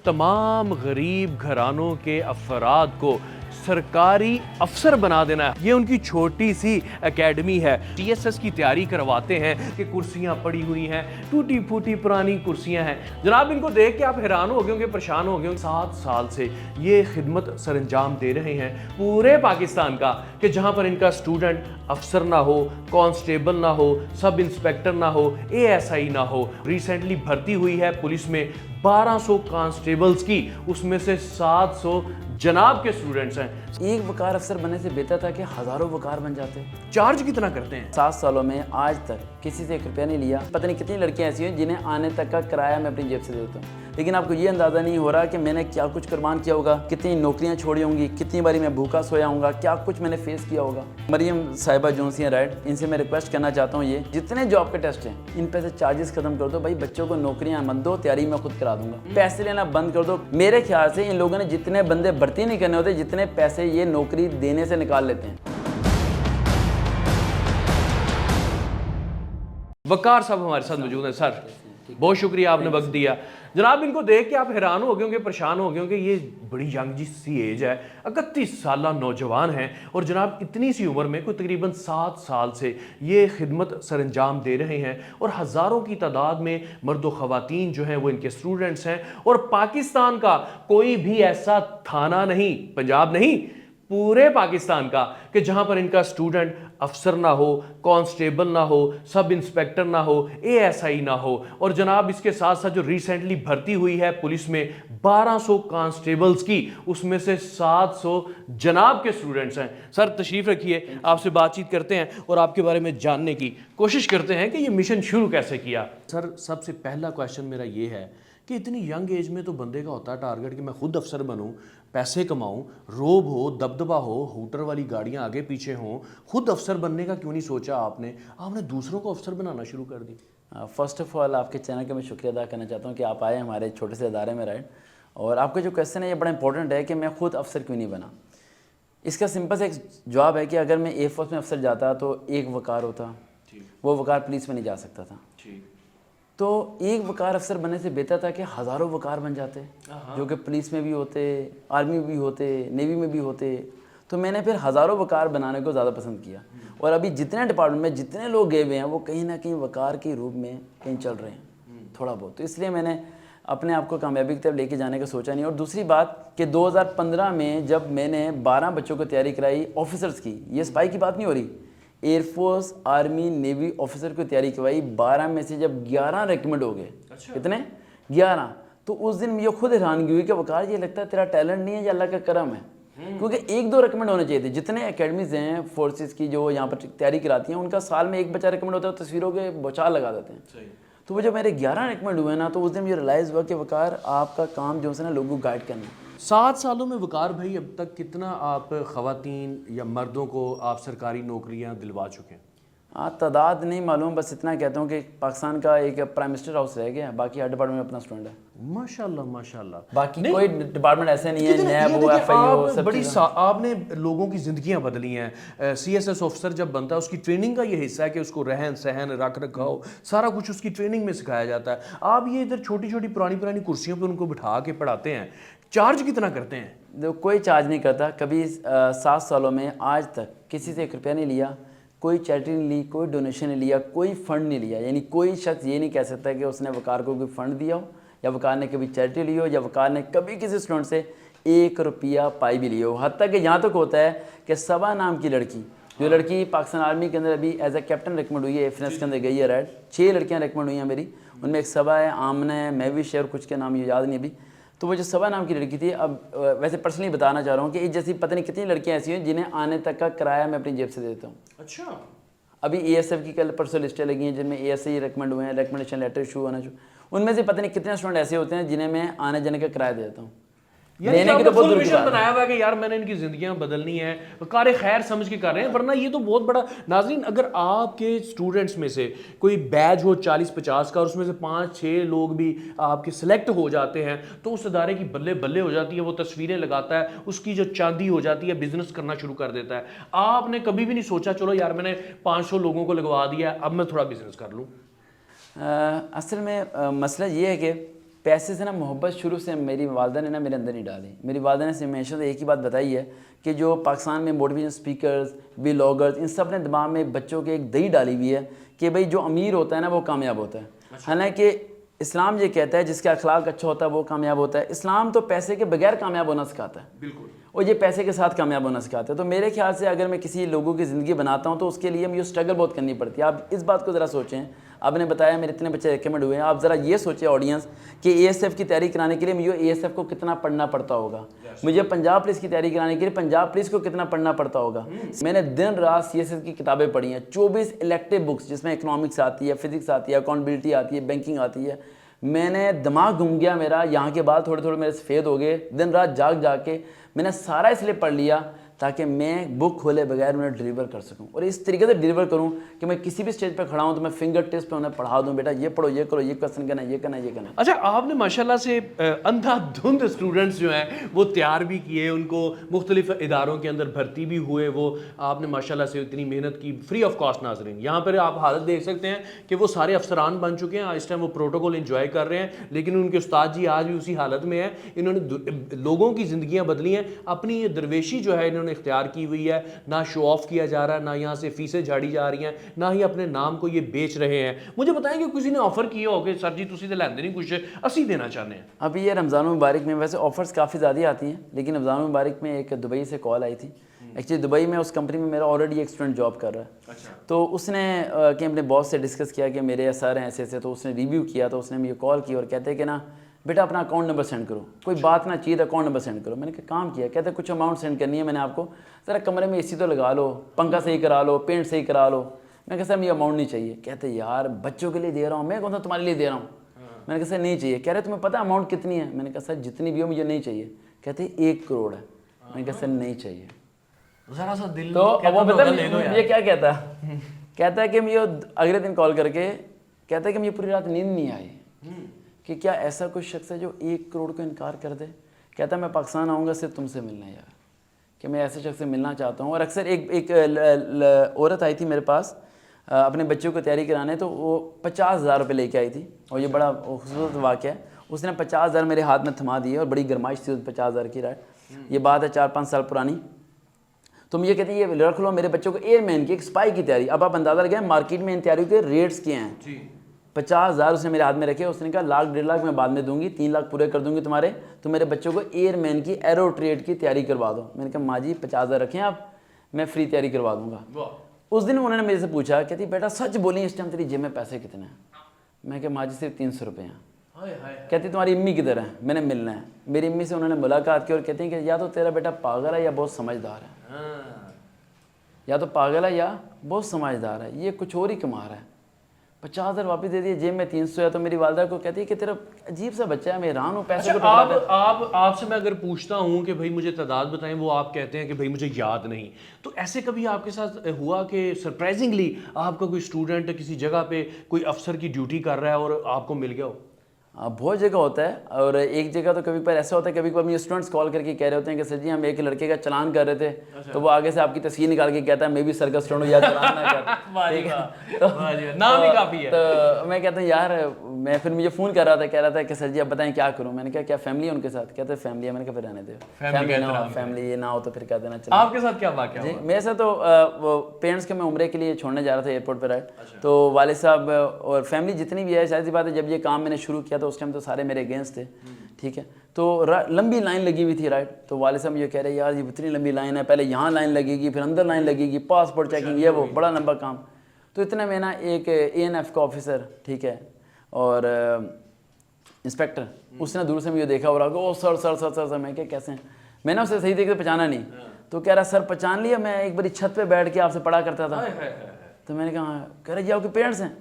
تمام غریب گھرانوں کے افراد کو سرکاری افسر بنا دینا ہے۔ یہ ان کی چھوٹی سی اکیڈمی ہے، ٹی ایس ایس کی تیاری کرواتے ہیں کہ کرسیاں پڑی ہوئی ہیں، ٹوٹی پھوٹی پرانی کرسیاں ہیں۔ جناب ان کو دیکھ کے آپ حیران ہو گئے ہوں گے، پریشان ہو گئے ہوں گے۔ 7 سال سے یہ خدمت سر انجام دے رہے ہیں پورے پاکستان کا، کہ جہاں پر ان کا اسٹوڈنٹ افسر نہ ہو، کانسٹیبل نہ ہو، سب انسپیکٹر نہ ہو، اے ایس آئی نہ ہو۔ ریسنٹلی بھرتی ہوئی ہے پولیس میں 1200 کانسٹیبلز کی، اس میں سے 700 جناب کے اسٹوڈنٹس ہیں۔ ایک وقار افسر بننے سے بہتر تھا کہ ہزاروں وقار بن جاتے۔ چارج کتنا کرتے ہیں؟ 7 سالوں میں آج تک کسی سے 1 روپیہ نہیں لیا۔ پتہ نہیں کتنی لڑکیاں ایسی ہیں جنہیں آنے تک کا کرایہ میں اپنی جیب سے دیتا ہوں، لیکن آپ کو یہ اندازہ نہیں ہو رہا کہ میں نے کیا کچھ قربان کیا ہوگا، کتنی نوکریاں چھوڑی ہوں گی، کتنی باری میں بھوکا سویا ہوں گا، کیا کچھ میں نے فیس کیا ہوگا۔ مریم صاحبہ جو سی ہیں رائٹ، ان سے میں ریکویسٹ کرنا چاہتا ہوں، یہ جتنے جاب کے ٹیسٹ ہیں ان پہ سے چارجز ختم کر دو بھائی، بچوں کو نوکریاں مت دو، تیاری میں خود کرا دوں گا، پیسے لینا بند کر دو۔ میرے خیال سے ان لوگوں نے جتنے بندے بھرتی نہیں کرنے ہوتے، جتنے پیسے یہ نوکری دینے سے نکال لیتے ہیں۔ وقار صاحب ہمارے ساتھ موجود ہیں۔ سر بہت شکریہ، آپ نے وقت دیا۔ جناب ان کو دیکھ کے آپ حیران ہو گئے ہوں گے، پریشان ہو گئے ہوں گے، یہ بڑی ینگ جی سی ایج ہے، 31 سالہ نوجوان ہیں، اور جناب اتنی سی عمر میں کوئی تقریباً 7 سال سے یہ خدمت سر انجام دے رہے ہیں، اور ہزاروں کی تعداد میں مرد و خواتین جو ہیں وہ ان کے اسٹوڈنٹس ہیں۔ اور پاکستان کا کوئی بھی ایسا تھانہ نہیں، پنجاب نہیں، پورے پاکستان کا، کہ جہاں پر ان کا اسٹوڈنٹ افسر نہ ہو، کانسٹیبل نہ ہو، سب انسپیکٹر نہ ہو، اے ایس آئی نہ ہو۔ اور جناب اس کے ساتھ ساتھ جو ریسنٹلی بھرتی ہوئی ہے پولیس میں 1200 کانسٹیبلز کی، اس میں سے 700 جناب کے اسٹوڈنٹس ہیں۔ سر تشریف رکھیے، آپ سے بات چیت کرتے ہیں اور آپ کے بارے میں جاننے کی کوشش کرتے ہیں کہ یہ مشن شروع کیسے کیا۔ سر سب سے پہلا کویشچن میرا یہ ہے کہ اتنی ینگ ایج میں تو بندے کا ہوتا ہے ٹارگٹ کہ میں خود افسر بنوں، پیسے کماؤں، روب ہو، دبدبہ ہو، ہوٹر والی گاڑیاں آگے پیچھے ہوں، خود افسر بننے کا کیوں نہیں سوچا آپ نے دوسروں کو افسر بنانا شروع کر دی؟ فرسٹ آف آل آپ کے چینل کا میں شکریہ ادا کرنا چاہتا ہوں کہ آپ آئے ہمارے چھوٹے سے ادارے میں رائٹ، اور آپ کا جو کویشچن ہے یہ بڑا امپورٹنٹ ہے کہ میں خود افسر کیوں نہیں بنا۔ اس کا سمپل سے ایک جواب ہے کہ اگر میں ایئر فورس میں افسر جاتا تو ایک وقار ہوتا، وہ وقار پولیس میں نہیں جا سکتا تھا، تو ایک وقار افسر بننے سے بہتر تھا کہ ہزاروں وقار بن جاتے، جو کہ پولیس میں بھی ہوتے، آرمی میں بھی ہوتے، نیوی میں بھی ہوتے۔ تو میں نے پھر ہزاروں وقار بنانے کو زیادہ پسند کیا، اور ابھی جتنے ڈپارٹمنٹ میں جتنے لوگ گئے ہوئے ہیں وہ کہیں نہ کہیں وقار کے روپ میں کہیں چل رہے ہیں تھوڑا بہت، تو اس لیے میں نے اپنے آپ کو کامیابی کی طرف لے کے جانے کا سوچا نہیں۔ اور دوسری بات کہ 2015 میں جب میں نے 12 بچوں کو تیاری کرائی آفیسرز کی، یہ سپاہی کی بات نہیں ہو رہی، air force, army, navy officer کو تیاری کروائی، 12 میں سے جب 11 ریکمنڈ ہو گئے، کتنے 11، تو اس دن مجھے خود حیرانگی ہوئی کہ وقار یہ لگتا ہے تیرا ٹیلنٹ نہیں ہے یا اللہ کا کرم ہے، کیونکہ 1-2 ریکمنڈ ہونے چاہیے تھے۔ جتنے اکیڈمیز ہیں فورسز کی جو یہاں پر تیاری کراتی ہیں، ان کا سال میں 1 بچہ ریکمنڈ ہوتا ہے، تصویروں کے بوچھار لگا دیتے ہیں۔ تو وہ جب میرے 11 ریکمنڈ ہوئے نا، تو اس دن مجھے ریلائز ہوا کہ وقار آپ کا کام جو ہے نا لوگوں کو گائیڈ کرنا۔ 7 سالوں میں وقار بھائی اب تک کتنا آپ خواتین یا مردوں کو آپ سرکاری نوکریاں دلوا چکے ہیں؟ تعداد نہیں معلوم، بس اتنا کہتا ہوں کہ پاکستان کا ایک پرائم منسٹر ہاؤس رہ گیا، باقی ہر ڈپارٹمنٹ میں اپنا اسٹوڈنٹ ہے۔ ماشاءاللہ ماشاءاللہ، باقی کوئی ڈپارٹمنٹ ایسے نہیں ہے، نیب ہو، ایف آئی ہو، سب چیزیں۔ آپ نے لوگوں کی زندگیاں بدلی ہیں۔ سی ایس ایس آفیسر جب بنتا ہے اس کی ٹریننگ کا یہ حصہ ہے کہ اس کو رہن سہن رکھ رکھاؤ سارا کچھ اس کی ٹریننگ میں سکھایا جاتا ہے۔ آپ یہ ادھر چھوٹی چھوٹی پرانی کرسیوں پہ ان کو بٹھا کے پڑھاتے ہیں، چارج کتنا کرتے ہیں؟ کوئی چارج نہیں کرتا، کبھی 7 سالوں میں آج تک کسی سے 1 روپیہ نہیں لیا، کوئی چیریٹی نہیں لی، کوئی ڈونیشن نہیں لیا، کوئی فنڈ نہیں لیا۔ یعنی کوئی شخص یہ نہیں کہہ سکتا کہ اس نے وقار کو کوئی فنڈ دیا ہو، یا وقار نے کبھی چیریٹی لی ہو، یا وقار نے کبھی کسی اسٹوڈنٹ سے 1 روپیہ پائی بھی لی ہو۔ حتیٰ کہ یہاں تک ہوتا ہے کہ صبا نام کی لڑکی، جو لڑکی پاکستان آرمی کے اندر ابھی ایز اے کیپٹن ریکمنڈ ہوئی ہے، فنس کے اندر گئی ہے رائٹ، 6 لڑکیاں ریکمنڈ ہوئی ہیں میری، ان میں ایک صبا ہے، آمنہ ہے، مہوش ہے، اور کچھ کے نام یہ یاد نہیں ابھی۔ تو وہ جو صبا نام کی لڑکی تھی، اب ویسے پرسنلی بتانا چاہ رہا ہوں کہ اس جیسی پتہ نہیں کتنی لڑکیاں ایسی ہیں جنہیں آنے تک کا کرایہ میں اپنی جیب سے دیتا ہوں۔ اچھا، ابھی اے ایس ایف کی کل پرسوں لسٹیں لگی ہیں جن میں اے ایس ای ریکمنڈ ہوئے ہیں، ریکمنڈیشن لیٹر ایشو ہونا چاہیے، ان میں سے پتہ نہیں کتنے اسٹوڈنٹ ایسے ہوتے ہیں جنہیں میں آنے جانے کا کرایہ دیتا ہوں۔ یعنی آپ نے فل مشن بنایا ہوا ہے کہ یار میں نے ان کی زندگیاں بدلنی ہے، کار خیر سمجھ کے کر رہے ہیں، ورنہ یہ تو بہت بڑا۔ ناظرین اگر آپ کے اسٹوڈنٹس میں سے کوئی بیچ ہو 40-50 کا، اور اس میں سے 5-6 لوگ بھی آپ کے سلیکٹ ہو جاتے ہیں، تو اس ادارے کی بلے بلے ہو جاتی ہے، وہ تصویریں لگاتا ہے، اس کی جو چاندی ہو جاتی ہے، بزنس کرنا شروع کر دیتا ہے۔ آپ نے کبھی بھی نہیں سوچا چلو یار میں نے 500 لوگوں کو لگوا دیا، اب میں تھوڑا بزنس کر لوں؟ اصل میں مسئلہ یہ ہے کہ پیسے سے نا محبت شروع سے میری والدہ نے نا میرے اندر نہیں ڈالی. میری والدہ نے ہمیشہ سے ایک ہی بات بتائی ہے کہ جو پاکستان میں موٹیویشن اسپیکرز ولاگرز ان سب نے دماغ میں بچوں کے ایک دہی ڈالی ہوئی ہے کہ بھئی جو امیر ہوتا ہے نا وہ کامیاب ہوتا ہے. حالانکہ اسلام یہ کہتا ہے جس کا اخلاق اچھا ہوتا ہے وہ کامیاب ہوتا ہے. اسلام تو پیسے کے بغیر کامیاب ہونا سکھاتا ہے, بالکل, اور یہ پیسے کے ساتھ کامیاب ہونا سکھاتا ہے. تو میرے خیال سے اگر میں کسی لوگوں کی زندگی بناتا ہوں تو اس کے لیے مجھے اسٹرگل بہت کرنی پڑتی ہے. آپ اس بات کو ذرا سوچیں, آپ نے بتایا میرے اتنے بچے ریکمنڈ ہوئے ہیں, آپ ذرا یہ سوچیں آڈینس کہ اے ایس ایف کی تیاری کرانے کے لیے مجھے اے ایس ایف کو کتنا پڑھنا پڑتا ہوگا, مجھے پنجاب پولیس کی تیاری کرانے کے لیے پنجاب پولیس کو کتنا پڑھنا پڑتا ہوگا. میں نے دن رات سی ایس ایف کی کتابیں پڑھی ہیں, 24 الیکٹیو بکس جس میں اکنامکس آتی ہے, فزکس آتی ہے, اکاؤنٹبلٹی آتی ہے, بینکنگ آتی ہے. میں نے دماغ گھوم گیا میرا, یہاں کے بعد تھوڑے تھوڑے میرے سفید ہو گئے. دن رات جاگ جا کے میں نے سارا اس لیے پڑھ لیا تاکہ میں بک کھولے بغیر انہیں ڈلیور کر سکوں, اور اس طریقے سے ڈلیور کروں کہ میں کسی بھی اسٹیج پہ کھڑا ہوں تو میں فنگر ٹپس پہ انہیں پڑھا دوں, بیٹا یہ پڑھو, یہ کرو, یہ کوسچن کرنا, یہ کرنا, یہ کرنا. اچھا, آپ نے ماشاءاللہ سے اندھا دھند اسٹوڈنٹس جو ہیں وہ تیار بھی کیے, ان کو مختلف اداروں کے اندر بھرتی بھی ہوئے, وہ آپ نے ماشاءاللہ سے اتنی محنت کی فری آف کاسٹ. ناظرین یہاں پر آپ حالت دیکھ سکتے ہیں کہ وہ سارے افسران بن چکے ہیں, اس ٹائم وہ پروٹوکول انجوائے کر رہے ہیں, لیکن ان کے استاد جی آج بھی اسی حالت میں ہیں. انہوں نے لوگوں کی زندگیاں بدلی ہیں, اپنی یہ درویشی جو ہے انہوں نے اختیار کی ہوئی ہے. نہ شو آف کیا جا رہا ہے, نہ یہاں سے فیسیں جھاڑی جا رہی ہیں, نہ ہی اپنے نام کو یہ بیچ رہے ہیں. مجھے بتائیں کہ کسی نے آفر کیا ہو کہ سر جی تسی تے لیندے نہیں کچھ, اسی دینا چاہتے ہیں. ابھی یہ رمضان المبارک میں ویسے آفرز کافی زیادہ آتی ہیں, لیکن رمضان المبارک میں ایک دبئی سے کال آئی تھی. ایکچولی دبئی میں اس کمپنی میں میرا آلریڈی ایک اسٹوڈنٹ جاب کر رہا ہے. تو اس نے کہ اپنے باس سے ڈسکس کیا کہ میرے سر ہیں ایسے ایسے, تو اس نے ریویو کیا, تو اس نے مجھے کال کی اور کہتے کہ نا بیٹا اپنا اکاؤنٹ نمبر سینڈ کرو, کوئی بات نہ چاہیے اکاؤنٹ نمبر سینڈ کرو. میں نے کہا کام کیا, کہتے کچھ اماؤنٹ سینڈ کرنی ہے میں نے آپ کو, ذرا کمرے میں اے سی تو لگا لو, پنکھا صحیح کرا لو, پینٹ صحیح کرا لو. میں نے کہا سر مجھے اماؤنٹ نہیں چاہیے. کہتے یار بچوں کے لیے دے رہا ہوں میں, کون سا تمہارے لیے دے رہا ہوں. میں نے کہا سر نہیں چاہیے. کہہ رہے تمہیں پتہ اماؤنٹ کتنی ہے. میں نے کہا سر جتنی بھی ہو مجھے نہیں چاہیے. کہتے 1 کروڑ ہے. میں نے کہا سر نہیں چاہیے. ذرا سا دل تو وہ مجھے کیا کہتا ہے, کہتا ہے کہ مجھے اگلے دن کال کر کے کہتا ہے کہ مجھے پوری رات نیند نہیں آئی کہ کیا ایسا کوئی شخص ہے جو 1 کروڑ کو انکار کر دے. کہتا ہے میں پاکستان آؤں گا صرف تم سے ملنا یار, کہ میں ایسے شخص سے ملنا چاہتا ہوں. اور اکثر ایک عورت آئی تھی میرے پاس اپنے بچوں کو تیاری کرانے, تو وہ 50,000 روپے لے کے آئی تھی, اور یہ بڑا خوبصورت واقعہ ہے. اس نے 50,000 میرے ہاتھ میں تھما دیے, اور بڑی گرمائش تھی 50,000 کی. رائٹ, یہ بات ہے 4-5 سال پرانی. تو مجھے کہتے ہیں یہ رکھ لو میرے بچوں کو ایئر مین کی, ایک اسپائی کی تیاری. اب آپ اندازہ لگائیں مارکیٹ میں ان تیاریوں کے ریٹس کیا ہیں. 50,000 اس نے میرے ہاتھ میں رکھے. اس نے کہا 1,00,000-1.5 میں بعد میں دوں گی, 3 لاکھ پورے کر دوں گی تمہارے, تو میرے بچوں کو ایئر مین کی ایرو ٹریڈ کی تیاری کروا دو. میں نے کہا ماں جی 50,000 رکھیں آپ, میں فری تیاری کروا دوں گا. اس دن انہوں نے میرے سے پوچھا, کہتی بیٹا سچ بولیں اس ٹائم تیری جیب میں پیسے کتنے ہیں. میں کہا ماں جی صرف 300 روپے ہیں. کہتی تمہاری امی کدھر ہے, میں نے ملنا ہے. میری امی سے انہوں نے ملاقات کی اور کہتے ہیں کہ یا تو تیرا بیٹا پاگل ہے یا بہت سمجھدار ہے, یا تو پاگل ہے یا بہت سمجھدار ہے, یہ کچھ اور ہی کما رہا ہے. 50,000 واپس دے دیے, جیب میں 300 ہے. تو میری والدہ کو کہتی ہے کہ تیرا عجیب سا بچہ ہے, میں حیران ہوں پیسے کو ٹکراتا ہے. آپ سے میں اگر پوچھتا ہوں کہ بھائی مجھے تعداد بتائیں, وہ آپ کہتے ہیں کہ بھائی مجھے یاد نہیں, تو ایسے کبھی آپ کے ساتھ ہوا کہ سرپرائزنگلی آپ کا کوئی اسٹوڈنٹ کسی جگہ پہ کوئی افسر کی ڈیوٹی کر رہا ہے اور آپ کو مل گیا ہو؟ بہت جگہ ہوتا ہے, اور ایک جگہ تو کبھی پر ایسا ہوتا ہے, کبھی کبھی مجھے اسٹوڈنٹس کال کر کے کہہ رہے ہوتے ہیں کہ سر جی ہم ایک لڑکے کا چلان کر رہے تھے, تو وہ آگے سے آپ کی تصویر نکال کے کہتا ہے میں بھی سر کا اسٹوڈنٹ ہوں یا چلان نہ کر. نام ہی کافی ہے. تو میں کہتا ہوں یار, میں پھر مجھے فون کر رہا تھا, کہہ رہا تھا کہ سر جی آپ بتائیں کیا کروں. میں نے کہا کیا فیملی ہے ان کے ساتھ؟ کہتے ہیں فیملی ہے. میں نے کہا پھر رہنے دو, فیملی یہ نہ ہو تو پھر کہہ دینا چلو. آپ کے ساتھ کیا واقعہ جی میرے ساتھ تو پیرنٹس کے میں عمرے کے لیے چھوڑنے جا رہا تھا ایئرپورٹ پہ. رائٹ, تو والد صاحب اور فیملی جتنی بھی ہے, ظاہر سی بات ہے جب یہ کام میں نے شروع کیا تو اس ٹائم تو سارے میرے اگینسٹ تھے. ٹھیک ہے, تو لمبی لائن لگی ہوئی تھی. رائٹ, تو والد صاحب مجھے کہہ رہے یار یہ اتنی لمبی لائن ہے, پہلے یہاں لائن لگے گی, پھر اندر لائن لگے گی, پاسپورٹ چیکنگ, یہ وہ بڑا لمبا کام. تو اتنے میں نا ایک ANF کا آفیسر, ٹھیک ہے, اور انسپیکٹر, اس نے دور سے مجھے دیکھا اور او سر سر سر سر. میں کہ کیسے ہیں, میں نے اسے صحیح طریقے سے پہچانا نہیں. تو کہہ رہا سر پہچان لیا, میں ایک باری چھت پہ بیٹھ کے آپ سے پڑھا کرتا تھا. تو میں نے کہا, کہہ رہا جی آپ کے پیرنٹس ہیں.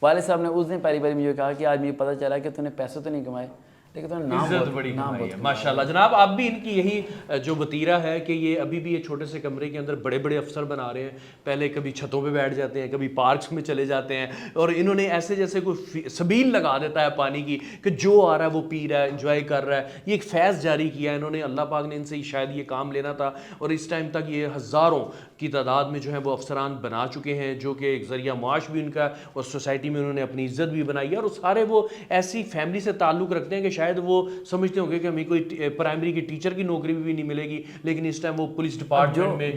والد صاحب نے اس دن پہلی باری مجھے کہا کہ آج مجھے پتہ چلا کہ تو نے پیسے تو نہیں کمائے, لیکن تو نام عزت بڑی کمائی ہے ماشاءاللہ. جناب آپ بھی ان کی یہی جو وتیرہ ہے کہ یہ ابھی بھی یہ چھوٹے سے کمرے کے اندر بڑے بڑے افسر بنا رہے ہیں. پہلے کبھی چھتوں پہ بیٹھ جاتے ہیں, کبھی پارکس میں چلے جاتے ہیں, اور انہوں نے ایسے جیسے کوئی سبیل لگا دیتا ہے پانی کی کہ جو آ رہا ہے وہ پی رہا ہے, انجوائے کر رہا ہے. یہ ایک فیض جاری کیا ہے انہوں نے, اللہ پاک نے ان سے شاید یہ کام لینا تھا, اور اس ٹائم تک یہ ہزاروں کی تعداد میں جو ہے وہ افسران بنا چکے ہیں, جو کہ ایک ذریعہ معاش بھی ان کا, اور سوسائٹی میں انہوں نے اپنی عزت بھی بنائی ہے. اور سارے وہ ایسی فیملی سے تعلق رکھتے ہیں کہ شاید وہ سمجھتے ہوں گے کہ ہمیں کوئی پرائمری کی ٹیچر کی نوکری بھی نہیں ملے گی, لیکن اس ٹائم وہ پولیس ڈپارٹمنٹ میں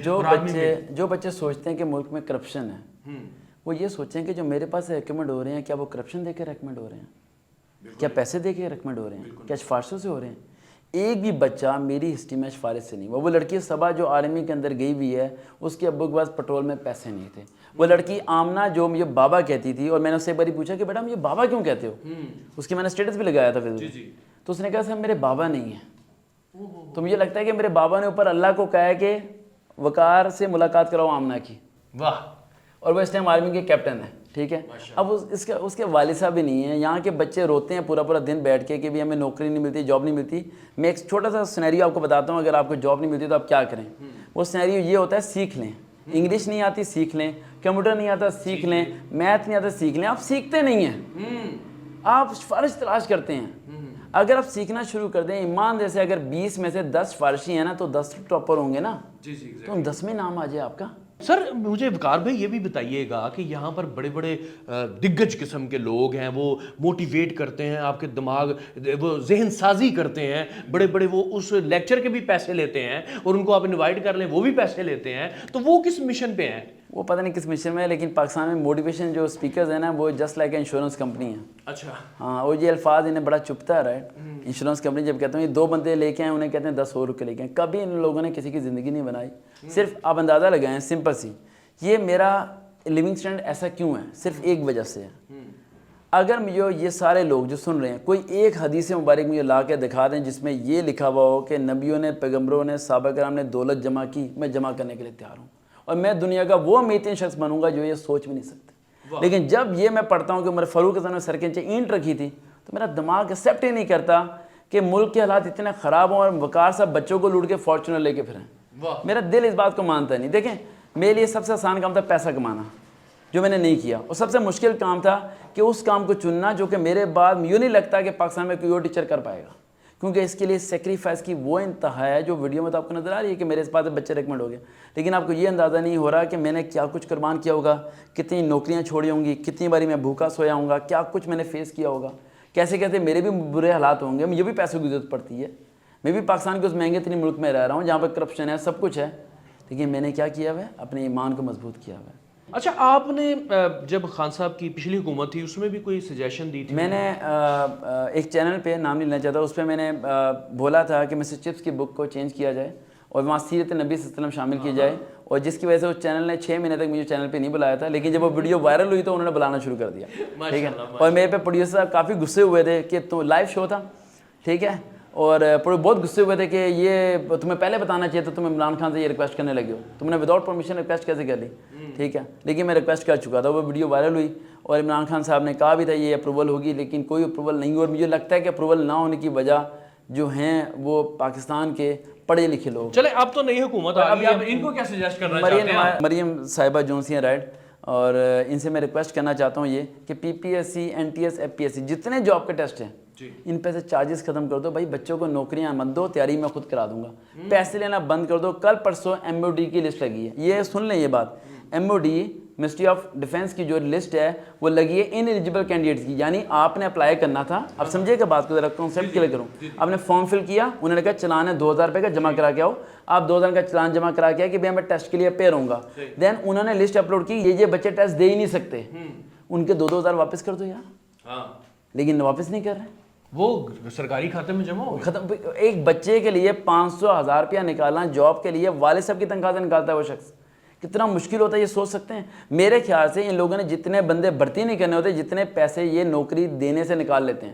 جو بچے سوچتے ہیں کہ ملک میں کرپشن ہے, وہ یہ سوچیں کہ جو میرے پاس ریکمنڈ ہو رہے ہیں کیا وہ کرپشن دے کے ریکمنڈ ہو رہے ہیں, کیا پیسے دے کے ریکمنڈ ہو رہے ہیں, کیا سفارشوں سے ہو رہے ہیں. ایک بھی بچہ میری ہسٹری میں سفارش سے نہیں ہوا. وہ لڑکی صبا جو آرمی کے اندر گئی ہوئی ہے, اس کے ابو کے پاس پیٹرول میں پیسے نہیں تھے. وہ لڑکی آمنہ جو مجھے بابا کہتی تھی, اور میں نے اس سے ایک بار پوچھا کہ بیٹا مجھے بابا کیوں کہتے ہو, اس کی میں نے اسٹیٹس بھی لگایا تھا فیس بک, تو اس نے کہا سر میرے بابا نہیں ہیں. تو مجھے لگتا ہے کہ میرے بابا نے اوپر اللہ کو کہا ہے کہ وقار سے ملاقات کراؤ آمنہ کی. واہ. اور وہ اس ٹائم آرمی کے کیپٹن ہیں, ٹھیک ہے. اب اس کے والد صاحب بھی نہیں ہیں. یہاں کے بچے روتے ہیں پورا دن بیٹھ کے کہ بھی ہمیں نوکری نہیں ملتی, جاب نہیں ملتی. میں ایک چھوٹا سا سینیریو آپ کو بتاتا ہوں, اگر آپ کو جاب نہیں ملتی تو آپ کیا کریں. وہ سینیریو یہ ہوتا ہے, سیکھ لیں. انگلش نہیں آتی سیکھ لیں, کمپیوٹر نہیں آتا سیکھ لیں, میتھ نہیں آتا سیکھ لیں. آپ سیکھتے نہیں ہیں, آپ سفارش تلاش کرتے ہیں. اگر آپ سیکھنا شروع کر دیں ایمان سے, اگر 20 میں سے 10 سفارشی ہیں نا تو 10 ٹاپر ہوں گے نا, تو 10 میں نام آ جائے آپ کا. سر مجھے وقار بھائی یہ بھی بتائیے گا کہ یہاں پر بڑے بڑے دگج قسم کے لوگ ہیں, وہ موٹیویٹ کرتے ہیں آپ کے دماغ, وہ ذہن سازی کرتے ہیں, بڑے بڑے وہ اس لیکچر کے بھی پیسے لیتے ہیں, اور ان کو آپ انوائٹ کر لیں وہ بھی پیسے لیتے ہیں, تو وہ کس مشن پہ ہیں؟ وہ پتہ نہیں کس مشن میں ہے, لیکن پاکستان میں موٹیویشن جو اسپیکرز ہیں نا وہ جسٹ لائک انشورنس کمپنی ہیں. اچھا. ہاں, وہ یہ الفاظ انہیں بڑا چپتا ہے, رائٹ. انشورنس کمپنی جب کہتے ہیں یہ 2 بندے لے کے آئے, انہیں کہتے ہیں 10 اور کے لے کے آئے. کبھی ان لوگوں نے کسی کی زندگی نہیں بنائی. صرف آپ اندازہ لگائیں, سمپل سی, یہ میرا لیونگ اسٹینڈرڈ ایسا کیوں ہے, صرف ایک وجہ سے ہے. اگر مجھے یہ سارے لوگ جو سن رہے ہیں کوئی ایک حدیث مبارک مجھے لا کے دکھا دیں جس میں یہ لکھا ہوا ہو کہ نبیوں نے, پیغمبروں نے, صحابہ کرام نے دولت جمع کی, میں جمع کرنے کے لیے تیار ہوں, اور میں دنیا کا وہ امیر شخص بنوں گا جو یہ سوچ بھی نہیں سکتے. لیکن جب یہ میں پڑھتا ہوں کہ عمر فاروق اعظم نے سر کے نیچے اینٹ رکھی تھی, تو میرا دماغ ایکسیپٹ ہی نہیں کرتا کہ ملک کے حالات اتنے خراب ہوں اور وقار صاحب بچوں کو لوٹ کے فارچونر لے کے پھریں. میرا دل اس بات کو مانتا نہیں. دیکھیں میرے لیے سب سے آسان کام تھا پیسہ کمانا, جو میں نے نہیں کیا, اور سب سے مشکل کام تھا کہ اس کام کو چننا جو کہ میرے بعد یوں نہیں لگتا کہ پاکستان میں کوئی اور ٹیچر کر پائے گا, کیونکہ اس کے لیے سیکریفائس کی وہ انتہا ہے جو ویڈیو میں تو آپ کو نظر آ رہی ہے کہ میرے اس بات میں بچے ریکمنڈ ہو گئے. لیکن آپ کو یہ اندازہ نہیں ہو رہا کہ میں نے کیا کچھ قربان کیا ہوگا, کتنی نوکریاں چھوڑی ہوں گی, کتنی باری میں بھوکا سویا ہوں گا, کیا کچھ میں نے فیس کیا ہوگا, کیسے کیسے میرے بھی برے حالات ہوں گے, مجھے بھی پیسوں کی ضرورت پڑتی ہے. میں بھی پاکستان کے اس مہنگے ترین ملک میں رہ رہا ہوں جہاں پہ کرپشن ہے, سب کچھ ہے, لیکن میں نے کیا کیا ہوا ہے, اپنے ایمان کو مضبوط کیا ہوا ہے. اچھا, آپ نے جب خان صاحب کی پچھلی حکومت تھی اس میں بھی کوئی سجیشن دی تھی؟ میں نے ایک چینل پہ, نام نہیں لینا چاہتا, اس پہ میں نے بولا تھا کہ مسٹر چپس کی بک کو چینج کیا جائے اور وہاں سیرت نبی صلی اللہ علیہ وسلم شامل کی جائے, اور جس کی وجہ سے اس چینل نے 6 مہینے تک مجھے چینل پہ نہیں بلایا تھا. لیکن جب وہ ویڈیو وائرل ہوئی تو انہوں نے بلانا شروع کر دیا, ٹھیک ہے. اور میرے پہ پروڈیوسر صاحب کافی غصے ہوئے تھے کہ تو لائیو شو تھا, ٹھیک ہے, اور بہت غصے ہوئے تھے کہ یہ تمہیں پہلے بتانا چاہیے تو تم عمران خان سے یہ ریکویسٹ کرنے لگے ہو, تم نے وداؤٹ پرمیشن ریکویسٹ کیسے کر لی, ٹھیک ہے. لیکن میں ریکویسٹ کر چکا تھا, وہ ویڈیو وائرل ہوئی, اور عمران خان صاحب نے کہا بھی تھا یہ اپروول ہوگی, لیکن کوئی اپروول نہیں ہوئی. اور مجھے لگتا ہے کہ اپروول نہ ہونے کی وجہ جو ہیں وہ پاکستان کے پڑھے لکھے لوگ. چلے اب تو نئی حکومت آ گئی, اب ان کو کیا سجیسٹ کرنا چاہتے ہیں؟ مریم صاحبہ جونسی ہیں, رائٹ, اور ان سے میں ریکویسٹ کرنا چاہتا ہوں یہ کہ P P S C, N T S, F P S C, جتنے جاب کے ٹیسٹ ہیں ان پہ سے چارجز ختم کر دو. بھائی بچوں کو نوکریاں مت دو, تیاری میں خود کرا دوں گا. پیسے لینا بند کر دو. کل پرسوں ایم او ڈی کی لسٹ لگی ہے, یہ سن لیں یہ بات, M O D ministry of defence کی جو لسٹ ہے وہ لگی ہے ان ایلیجیبل کینڈیڈیٹس کی. یعنی آپ نے اپلائی کرنا تھا, اب سمجھے کہ بات کو ذرا کانسیپٹ کلیئر کروں. آپ نے فارم فل کیا, انہوں نے کہا چلان ہے 2000 روپے کا, جمع کرا کے آؤ. آپ 2000 کا چلان جمع کرا کے آئے کہ بھائی میں ٹیسٹ کے لیے اپیئر ہوں گا. دین انہوں نے لسٹ اپلوڈ کی, یہ بچے ٹیسٹ دے ہی نہیں سکتے, ان کے 2000 واپس کر دو یار. لیکن واپس نہیں کر رہے, وہ سرکاری کھاتے میں جمع ہو ختم. ایک بچے کے لیے 500,000 روپیہ نکالنا جاب کے لیے, والد صاحب کی تنخواہ سے نکالتا ہے وہ شخص, کتنا مشکل ہوتا ہے یہ سوچ سکتے ہیں. میرے خیال سے ان لوگوں نے جتنے بندے بھرتی نہیں کرنے ہوتے, جتنے پیسے یہ نوکری دینے سے نکال لیتے ہیں.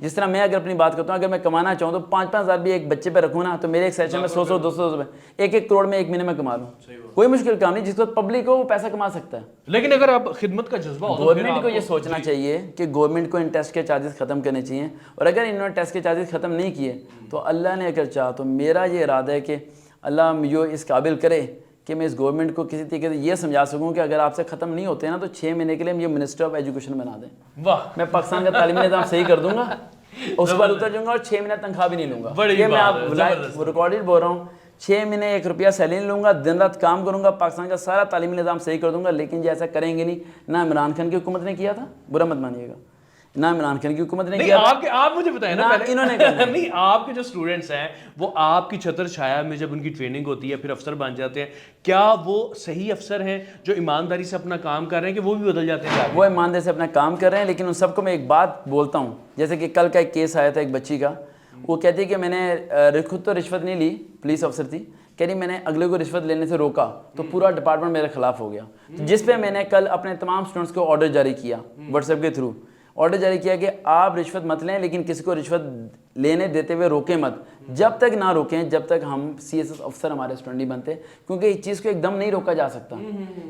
جس طرح میں اگر اپنی بات کرتا ہوں, اگر میں کمانا چاہوں تو 5,000 بھی ایک بچے پہ رکھوں نا, تو میرے ایک سیشن میں 100 200 روپے 1 کروڑ میں 1 مہینے میں کما لوں. کوئی مشکل کام نہیں, جس کو پبلک ہو وہ پیسہ کما سکتا ہے. لیکن اگر آپ خدمت کا جذبہ ہو تو گورنمنٹ کو یہ سوچنا چاہیے کہ گورنمنٹ کو ان ٹیسٹ کے چارجز ختم کرنے چاہیے, اور اگر انہوں نے ٹیسٹ کے چارجز ختم نہیں کیے تو اللہ نے اگر چاہا تو میرا یہ ارادہ ہے کہ اللہ مجھے اس قابل کرے کہ میں اس گورنمنٹ کو کسی طریقے سے یہ سمجھا سکوں کہ اگر آپ سے ختم نہیں ہوتے ہیں نا تو 6 مہینے کے لیے مجھے منسٹر آف ایجوکیشن بنا دیں. واہ, میں پاکستان کا تعلیمی نظام صحیح کر دوں گا, اس پر اتر جاؤں گا, اور 6 مہینے تنخواہ بھی نہیں لوں گا. یہ میں آپ ریکارڈڈ بول رہا ہوں, 6 مہینے 1 روپیہ سیلری نہیں لوں گا, دن رات کام کروں گا, پاکستان کا سارا تعلیمی نظام صحیح کر دوں گا. لیکن یہ ایسا کریں گے نہیں. نہ عمران خان کی حکومت نے کیا تھا, برا مت مانیے گا, نہ عمران خان کی حکومت نے کیا. آپ مجھے بتائیں نا پہلے, انہوں نے نہیں آپ کے جو اسٹوڈنٹس ہیں وہ آپ کی چھتر چھایا میں جب ان کی ٹریننگ ہوتی ہے پھر افسر بن جاتے ہیں, کیا وہ صحیح افسر ہیں جو ایمانداری سے اپنا کام کر رہے ہیں کہ وہ بھی بدل جاتے ہیں؟ وہ ایمانداری سے اپنا کام کر رہے ہیں, لیکن ان سب کو میں ایک بات بولتا ہوں. جیسے کہ کل کا ایک کیس آیا تھا ایک بچی کا, وہ کہتی ہے کہ میں نے خود تو رشوت نہیں لی, پولیس افسر تھی, کہہ رہی میں نے اگلے کو رشوت لینے سے روکا تو پورا ڈپارٹمنٹ میرے خلاف ہو گیا. جس پہ میں نے کل اپنے تمام اسٹوڈنٹس کو آرڈر جاری کیا, واٹس ایپ کے تھرو آرڈر جاری کیا کہ آپ رشوت مت لیں, لیکن کسی کو رشوت لینے دیتے ہوئے روکیں مت. جب تک نہ روکیں جب تک ہم سی ایس ایس افسر ہمارے اسٹوڈنٹ نہیں بنتے, کیونکہ اس چیز کو ایک دم نہیں روکا جا سکتا.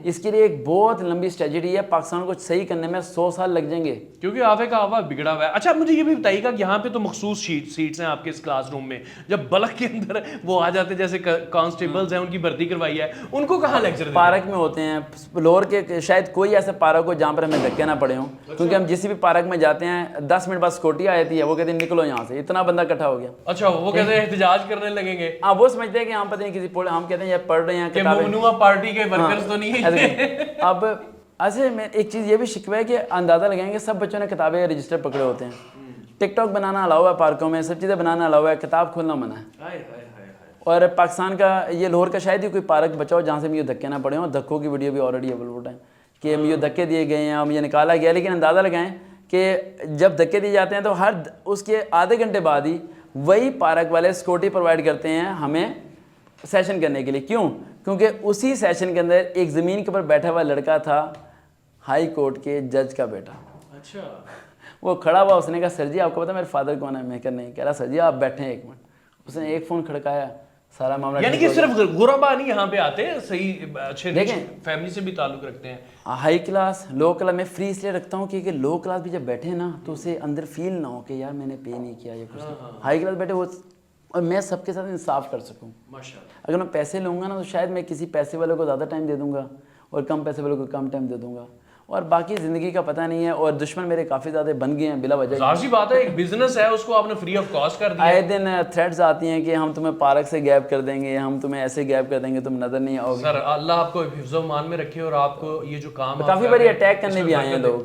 اس کے لیے ایک بہت لمبی اسٹریٹجی ہے, پاکستان کو صحیح کرنے میں 100 سال لگ جائیں گے, کیونکہ آوے کا آوا بگڑا ہوا ہے. اچھا مجھے یہ بھی بتائیے گا کہ یہاں پہ تو مخصوص سیٹس ہیں آپ کے اس کلاس روم میں, جب بلک کے اندر وہ آ جاتے ہیں جیسے کانسٹیبلز ہیں ان کی بھرتی کروائی ہے, ان کو کہاں لیکچر؟ پارک میں ہوتے ہیں, فلور کے شاید کوئی ایسا پارک ہو جہاں پر ہمیں دھکے نہ پڑے ہوں, کیونکہ ہم جس بھی پارک میں جاتے ہیں 10 منٹ بعد سکیورٹی آ جاتی ہے, وہ کہتے ہیں نکلو یہاں سے, اتنا بندہ اکٹھا ہو گیا. اچھا وہ کہتے ہیں احتجاج کرنے لگیں گے. ہاں وہ سمجھتے ہیں کہ ہم پتہ نہیں کسی ہم کہتے ہیں یہ پڑھ رہے ہیں کہ ممنوعہ پارٹی کے ورکرز تو نہیں ہیں. اب ایسے میں ایک چیز یہ بھی شکوہ ہے کہ اندازہ لگائیں گے سب بچوں نے کتابیں رجسٹر پکڑے ہوتے ہیں, ٹک ٹاک بنانا الاؤ ہے پارکوں میں, سب چیزیں بنانا الاؤ ہے, کتاب کھولنا منع ہے. اور پاکستان کا یہ لاہور کا شاید ہی کوئی پارک بچاؤ جہاں سے مجھے دھکے نہ پڑے ہوں. دھکوں کی ویڈیو بھی آلریڈی اویلیبل ہے کہ مجھے دھکے دیے گئے ہیں اور مجھے نکالا گیا. لیکن اندازہ لگائیں کہ جب دھکے دیے جاتے ہیں تو ہر اس کے آدھے گھنٹے بعد ہی وہی پارک والے سیکورٹی پرووائڈ کرتے ہیں ہمیں سیشن کرنے کے لیے. کیوں؟ کیونکہ اسی سیشن کے اندر ایک زمین کے اوپر بیٹھا ہوا لڑکا تھا, ہائی کورٹ کے جج کا بیٹا. اچھا وہ کھڑا ہوا, اس نے کہا سر جی آپ کو پتا میرے فادر کون ہے؟ میں کہہ رہا سر جی آپ بیٹھے ہیں 1 منٹ. اس نے ایک فون کھڑکایا, سارا معاملہ. یعنی کہ صرف غربا نہیں یہاں پہ آتے ہیں, صحیح اچھے فیملی سے بھی تعلق رکھتے ہیں. ہائی کلاس لو کلاس میں فری اس لیے رکھتا ہوں کیونکہ لو کلاس بھی جب بیٹھے نا تو اسے اندر فیل نہ ہو کہ یار میں نے پے نہیں کیا یا کچھ. ہائی کلاس بیٹھے وہ, اور میں سب کے ساتھ انصاف کر سکوں. اگر میں پیسے لوں گا نا تو شاید میں کسی پیسے والے کو زیادہ ٹائم دے دوں گا اور کم پیسے والے کو کم ٹائم دے دوں گا, اور باقی زندگی کا پتہ نہیں ہے. اور دشمن میرے کافی زیادہ بن گئے ہیں بلا وجہ. ظاہر سی بات ہے, ایک بزنس ہے اس کو آپ نے فری آف کاسٹ کر دیا. آئے دن تھریٹس آتی ہیں کہ ہم تمہیں پارک سے گیپ کر دیں گے, ہم تمہیں ایسے گیپ کر دیں گے, تم نظر نہیں آؤ گے. سر اللہ آپ کو حفظ و امان میں رکھے, اور آپ کو یہ جو کام کافی باری اٹیک کرنے بھی آئے ہیں لوگ.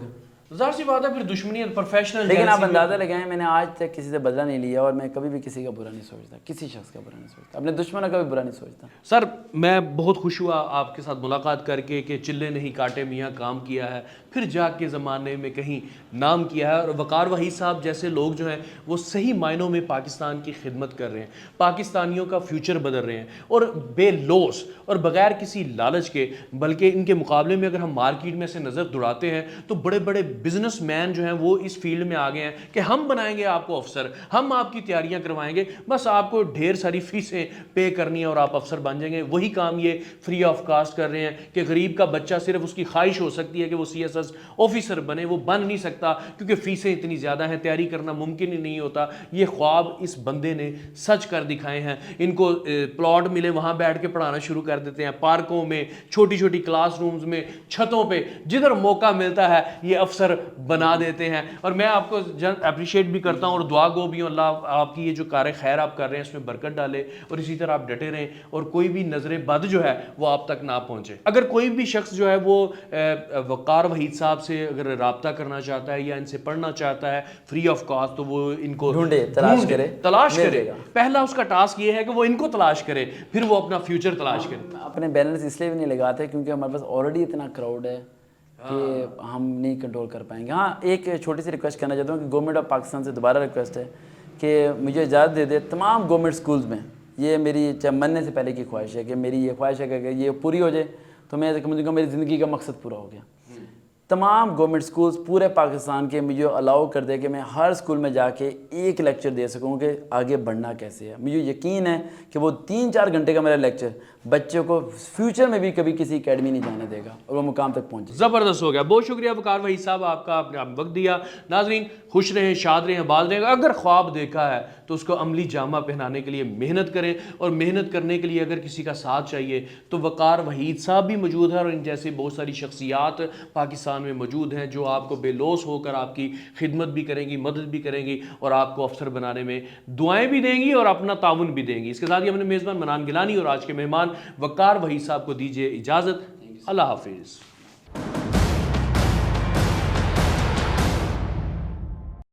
ظاہر سی بات ہے پھر دشمنی پروفیشنل. لیکن آپ اندازہ لگائیں میں نے آج تک کسی سے بدلہ نہیں لیا, اور میں کبھی بھی کسی کا برا نہیں سوچتا, کسی شخص کا برا نہیں سوچتا, اپنے دشمن کا بھی برا نہیں سوچتا. سر میں بہت خوش ہوا آپ کے ساتھ ملاقات کر کے کہ چلے نہیں کاٹے میاں کام کیا ہے, پھر جا کے زمانے میں کہیں نام کیا ہے. اور وقار وحید صاحب جیسے لوگ جو ہیں وہ صحیح معنوں میں پاکستان کی خدمت کر رہے ہیں, پاکستانیوں کا فیوچر بدل رہے ہیں, اور بے لوث اور بغیر کسی لالچ کے. بلکہ ان کے مقابلے میں اگر ہم مارکیٹ میں سے نظر دوڑاتے ہیں تو بڑے بڑے بزنس مین جو ہیں وہ اس فیلڈ میں آگے ہیں کہ ہم بنائیں گے آپ کو افسر, ہم آپ کی تیاریاں کروائیں گے, بس آپ کو ڈھیر ساری فیسیں پے کرنی ہے اور آپ افسر بن جائیں گے. وہی کام یہ فری آف کاسٹ کر رہے ہیں کہ غریب کا بچہ صرف اس کی خواہش ہو سکتی ہے کہ وہ سی ایس ایس آفیسر بنے, وہ بن نہیں سکتا کیونکہ فیسیں اتنی زیادہ ہیں, تیاری کرنا ممکن ہی نہیں ہوتا. یہ خواب اس بندے نے سچ کر دکھائے ہیں. ان کو پلاٹ ملے وہاں بیٹھ کے پڑھانا شروع کر دیتے ہیں, پارکوں میں, چھوٹی چھوٹی کلاس رومز میں, چھتوں پہ, جدھر موقع ملتا ہے یہ افسر بنا دیتے ہیں. اور میں آپ کو اپریشیٹ بھی کرتا ہوں اور دعا گو بھی ہوں, اللہ آپ کی یہ جو کار خیر آپ کر رہے ہیں اس میں برکت ڈالے, اور اسی طرح آپ ڈٹے رہیں اور کوئی بھی نظر بد جو ہے وہ آپ تک نہ پہنچے. اگر کوئی بھی شخص جو ہے وہ وقار وحید صاحب سے اگر رابطہ کرنا چاہتا ہے یا ان سے پڑھنا چاہتا ہے فری آف کاسٹ, تو وہ ان کو ڈھونڈے, تلاش کرے. پہلا اس کا ٹاسک یہ ہے کہ وہ ان کو تلاش کرے, پھر وہ اپنا فیوچر تلاش کرے. اپنے بیلنس اس لیے بھی نہیں لگاتے کیونکہ ہمارے پاس آلریڈی اتنا کراؤڈ ہے کہ ہم نہیں کنٹرول کر پائیں گے. ہاں ایک چھوٹی سی ریکویسٹ کرنا چاہتا ہوں کہ گورنمنٹ آف پاکستان سے دوبارہ ریکویسٹ ہے کہ مجھے اجازت دے دے تمام گورنمنٹ سکولز میں, یہ میری مرنے سے پہلے کی خواہش ہے کہ میری یہ خواہش ہے کہ یہ پوری ہو جائے تو میں سمجھوں گا میری زندگی کا مقصد پورا ہو گیا. تمام گورنمنٹ سکولز پورے پاکستان کے مجھے الاؤ کر دے کہ میں ہر سکول میں جا کے ایک لیکچر دے سکوں کہ آگے بڑھنا کیسے ہے. مجھے یقین ہے کہ وہ 3-4 گھنٹے کا میرا لیکچر بچوں کو فیوچر میں بھی کبھی کسی اکیڈمی نہیں جانے دے گا اور وہ مقام تک پہنچے. زبردست ہو گیا. بہت شکریہ وقار وحید صاحب, آپ کا آپ نے وقت دیا. ناظرین خوش رہیں, شاد رہیں, آباد رہیں. اگر خواب دیکھا ہے تو اس کو عملی جامہ پہنانے کے لیے محنت کریں, اور محنت کرنے کے لیے اگر کسی کا ساتھ چاہیے تو وقار وحید صاحب بھی موجود ہے, اور ان جیسے بہت ساری شخصیات پاکستان میں موجود ہیں جو آپ کو بے لوث ہو کر آپ کی خدمت بھی کریں گی, مدد بھی کریں گی, اور آپ کو افسر بنانے میں دعائیں بھی دیں گی اور اپنا تعاون بھی دیں گی. اس کے ساتھ ہی ہم نے میزبان منان گیلانی اور آج کے مہمان وقار وحید صاحب کو دیجیے اجازت. اللہ حافظ.